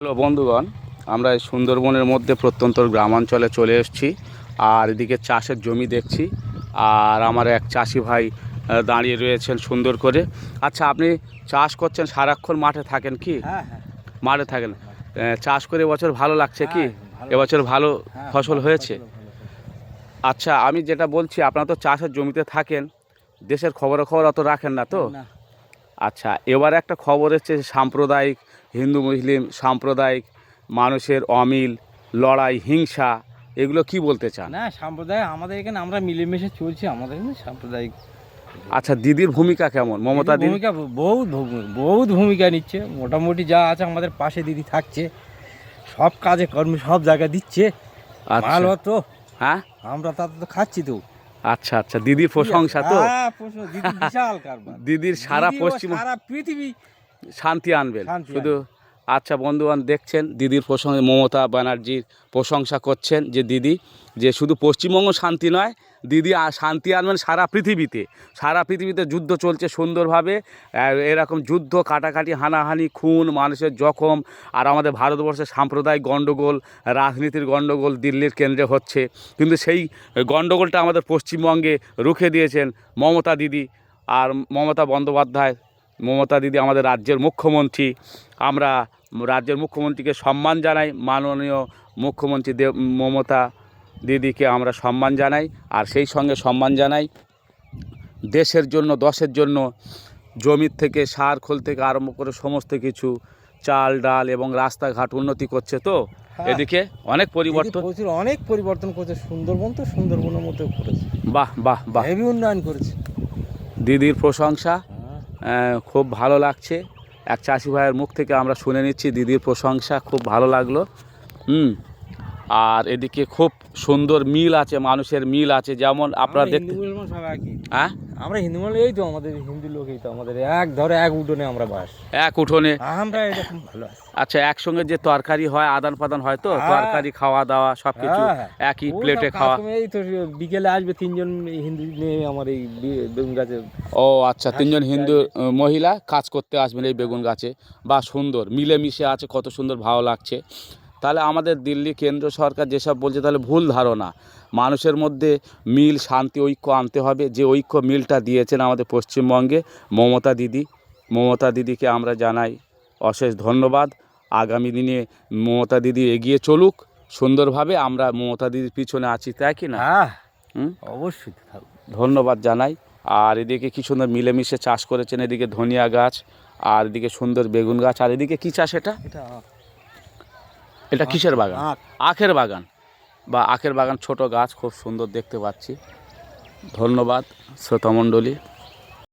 Hello বন্ধুগণ, আমরা এই সুন্দরবনের মধ্যে প্রত্যন্ত গ্রামাঞ্চলে চলে এসেছি। আর এদিকে চাষের জমি দেখছি। আর আমার এক চাষি ভাই দাঁড়িয়ে রয়েছেন সুন্দর করে। আচ্ছা, আপনি চাষ করছেন, সারাক্ষণ মাঠে থাকেন কি? হ্যাঁ হ্যাঁ মাঠে থাকেন। চাষ করে এবছর ভালো লাগছে কি? ভালো এবছর লাগছে। ভালো হ্যাঁ, ফসল হয়েছে? ফসল ভালো হয়েছে। আচ্ছা, আমি যেটা বলছি, আপনারা তো চাষের জমিতে থাকেন, দেশের খবরাখবর অত রাখেন না তো? না, আচ্ছা, এবার একটা খবর এসেছে, সাম্প্রদায়িক হিন্দু মুসলিম সাম্প্রদায়িক মানুষের অমিল, লড়াই, হিংসা, এগুলো কি বলতে চান? না সম্প্রদায় আমাদের এখানে আমরা মিলেমিশে চলছি, আমাদের এখানে সাম্প্রদায়িক। আচ্ছা, দিদির ভূমিকা কেমন? মমতা দিদি ভূমিকা বহুত ভূমিকা নিচ্ছে। মোটামুটি যা আছে আমাদের পাশে দিদি থাকছে, সব কাজে কর্মে সব জায়গায় দিচ্ছে। আচ্ছা। ভালো তো, হ্যাঁ, আমরা তাতে তো খাচ্ছি তো। আচ্ছা আচ্ছা, দিদির প্রশংসা তো? হ্যাঁ, দিদি বিশাল কারবার। দিদির সারা দিদি ও পশ্চিম সারা পৃথিবী শান্তি আনবেন শান্তি শুধু। আচ্ছা বন্ধুগণ, দেখছেন দিদির প্রশংসা, মমতা ব্যানার্জির প্রশংসা করছেন যে দিদি, যে শুধু পশ্চিমবঙ্গ শান্তি নয়, দিদি শান্তি আনবেন সারা পৃথিবীতে। সারা পৃথিবীতে যুদ্ধ চলছে সুন্দরভাবে, এরকম যুদ্ধ, কাটাকাটি, হানাহানি, খুন, মানুষের জখম, আর আমাদের ভারতবর্ষে সাম্প্রদায়িক গণ্ডগোল, রাজনীতির গণ্ডগোল দিল্লির কেন্দ্রে হচ্ছে, কিন্তু সেই গণ্ডগোলটা আমাদের পশ্চিমবঙ্গে রুখে দিয়েছেন মমতা দিদি। আর মমতা বন্দ্যোপাধ্যায়, মমতা দিদি আমাদের রাজ্যের মুখ্যমন্ত্রী। আমরা রাজ্যের মুখ্যমন্ত্রীকে সম্মান জানাই, মাননীয় মুখ্যমন্ত্রী মমতা দিদিকে আমরা সম্মান জানাই। আর সেই সঙ্গে সম্মান জানাই দেশের জন্য, দশের জন্য, জমির থেকে সার খোল থেকে আরম্ভ করে সমস্ত কিছু, চাল ডাল এবং রাস্তাঘাট উন্নতি করছে তো। হ্যাঁ, এদিকে অনেক পরিবর্তন, প্রচুর অনেক পরিবর্তন করেছে। সুন্দরবন তো সুন্দরবনের মতো করেছে, বাহ বাহ বাহ, হেভি উন্নয়ন করেছে। দিদির প্রশংসা হ্যাঁ, খুব ভালো লাগছে। এক চাষি ভাইয়ের মুখ থেকে আমরা শুনে নিচ্ছি দিদির প্রশংসা, খুব ভালো লাগলো। আর এদিকে খুব সুন্দর মিল আছে, মানুষের মিল আছে, যেমন আপনারা দেখতে। হ্যাঁ, আমরা হিন্দু মানুষ, এই তো আমাদের হিন্দু লোক, এই তো আমাদের এক উঠোনে আমরা বাস, এক উঠোনে আমরা এরকম ভালো আছি। আচ্ছা, একসঙ্গে যে তরকারি হয়, আদান প্রদান হয় তো, তরকারি খাওয়া দাওয়া সব কিছু একই প্লেটে খাওয়া। এই তো বিকেলে আসবে তিনজন হিন্দু মেয়ে আমার এই বেগুন গাছে। ও আচ্ছা, তিনজন হিন্দু মহিলা কাজ করতে আসবেন এই বেগুন গাছে। বা সুন্দর মিলেমিশে আছে, কত সুন্দর, ভালো লাগছে। তাহলে আমাদের দিল্লি কেন্দ্র সরকার যেসব বলছে, তাহলে ভুল ধারণা। মানুষের মধ্যে মিল, শান্তি, ঐক্য আনতে হবে। যে ঐক্য মিলটা দিয়েছেন আমাদের পশ্চিমবঙ্গে মমতা দিদি, মমতা দিদিকে আমরা জানাই অশেষ ধন্যবাদ। আগামী দিনে মমতা দিদি এগিয়ে চলুক সুন্দরভাবে, আমরা মমতা দিদির পিছনে আছি, তাই কি না? হ্যাঁ, অবশ্যই ধন্যবাদ জানাই। আর এদিকে কি সুন্দর মিলেমিশে চাষ করেছেন, এদিকে ধনিয়া গাছ, আর এদিকে সুন্দর বেগুন গাছ। আর এদিকে কী চাষ? এটা কিসের বাগান? আখের বাগান। বা আখের বাগান, ছোট গাছ, খুব সুন্দর দেখতে পাচ্ছি। ধন্যবাদ শ্রোতামণ্ডলী।